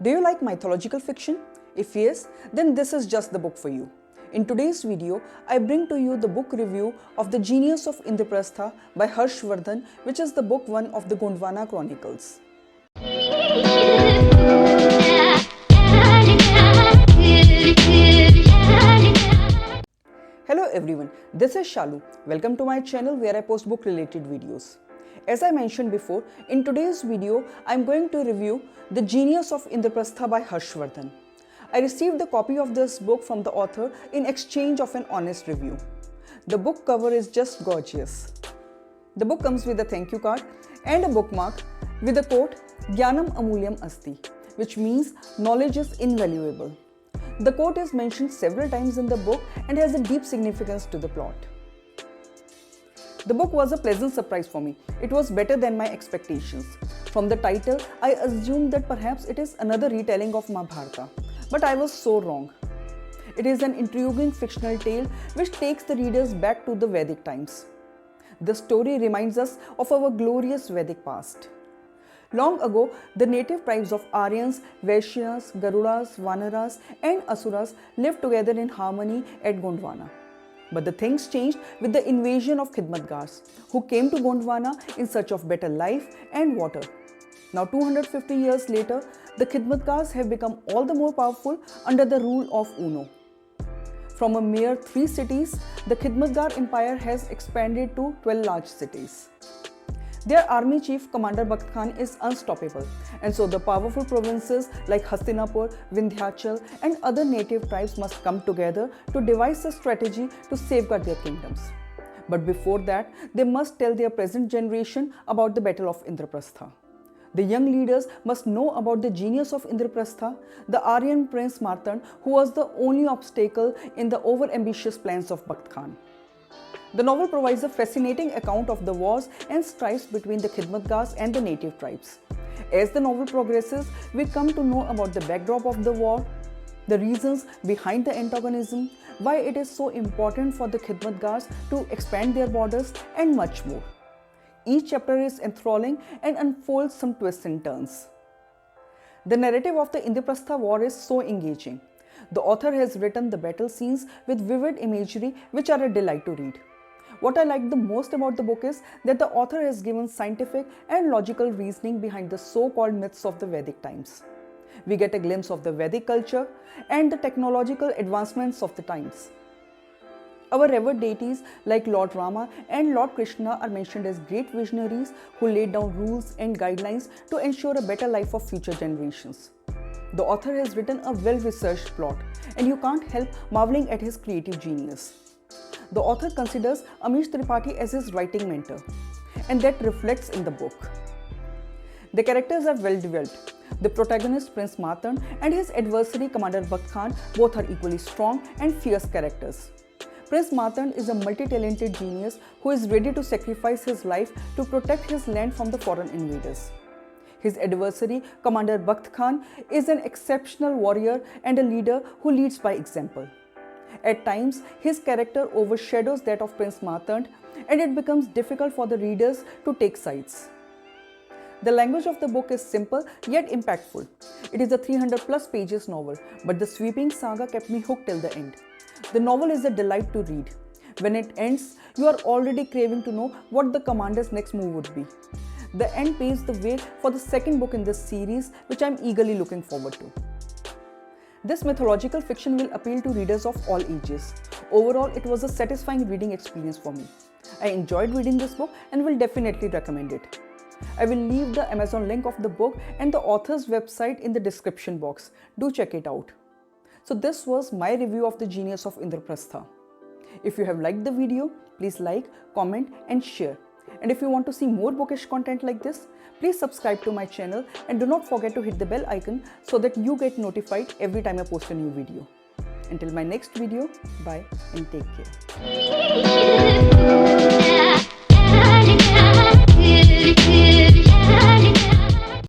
Do you like mythological fiction? If yes, then this is just the book for you. In today's video, I bring to you the book review of The Genius of Indraprastha by Harshvardhan, which is the book 1 of the Gondwana Chronicles. Hello everyone, this is Shalu. Welcome to my channel where I post book related videos. As I mentioned before, in today's video, I am going to review The Genius of Indraprastha by Harshvardhan. I received the copy of this book from the author in exchange of an honest review. The book cover is just gorgeous. The book comes with a thank you card and a bookmark with the quote, Jnanam Amulyam Asti, which means knowledge is invaluable. The quote is mentioned several times in the book and has a deep significance to the plot. The book was a pleasant surprise for me. It was better than my expectations. From the title, I assumed that perhaps it is another retelling of Mahabharata, but I was so wrong. It is an intriguing fictional tale which takes the readers back to the Vedic times. The story reminds us of our glorious Vedic past. Long ago, the native tribes of Aryans, Vaishyas, Garudas, Vanaras and Asuras lived together in harmony at Gondwana. But the things changed with the invasion of Khidmatgars, who came to Gondwana in search of better life and water. Now 250 years later, the Khidmatgars have become all the more powerful under the rule of Uno. From a mere 3 cities, the Khidmatgar Empire has expanded to 12 large cities. Their army chief, Commander Bakht Khan, is unstoppable, and so the powerful provinces like Hastinapur, Vindhyachal and other native tribes must come together to devise a strategy to safeguard their kingdoms. But before that, they must tell their present generation about the Battle of Indraprastha. The young leaders must know about the genius of Indraprastha, the Aryan prince Martand, who was the only obstacle in the over-ambitious plans of Bakht Khan. The novel provides a fascinating account of the wars and strifes between the Khidmatgars and the native tribes. As the novel progresses, we come to know about the backdrop of the war, the reasons behind the antagonism, why it is so important for the Khidmatgars to expand their borders, and much more. Each chapter is enthralling and unfolds some twists and turns. The narrative of the Indraprastha war is so engaging. The author has written the battle scenes with vivid imagery which are a delight to read. What I like the most about the book is that the author has given scientific and logical reasoning behind the so-called myths of the Vedic times. We get a glimpse of the Vedic culture and the technological advancements of the times. Our revered deities like Lord Rama and Lord Krishna are mentioned as great visionaries who laid down rules and guidelines to ensure a better life for future generations. The author has written a well-researched plot, and you can't help marveling at his creative genius. The author considers Amish Tripathi as his writing mentor, and that reflects in the book. The characters are well developed. The protagonist Prince Martand and his adversary Commander Bakht Khan both are equally strong and fierce characters. Prince Martand is a multi-talented genius who is ready to sacrifice his life to protect his land from the foreign invaders. His adversary, Commander Bakht Khan, is an exceptional warrior and a leader who leads by example. At times, his character overshadows that of Prince Martand, and it becomes difficult for the readers to take sides. The language of the book is simple yet impactful. It is a 300+ pages novel, but the sweeping saga kept me hooked till the end. The novel is a delight to read. When it ends, you are already craving to know what the commander's next move would be. The end paves the way for the second book in this series, which I am eagerly looking forward to. This mythological fiction will appeal to readers of all ages. Overall, it was a satisfying reading experience for me. I enjoyed reading this book and will definitely recommend it. I will leave the Amazon link of the book and the author's website in the description box. Do check it out. So this was my review of The Genius of Indraprastha. If you have liked the video, please like, comment and share. And if you want to see more bookish content like this, please subscribe to my channel and do not forget to hit the bell icon so that you get notified every time I post a new video. Until my next video, bye and take care.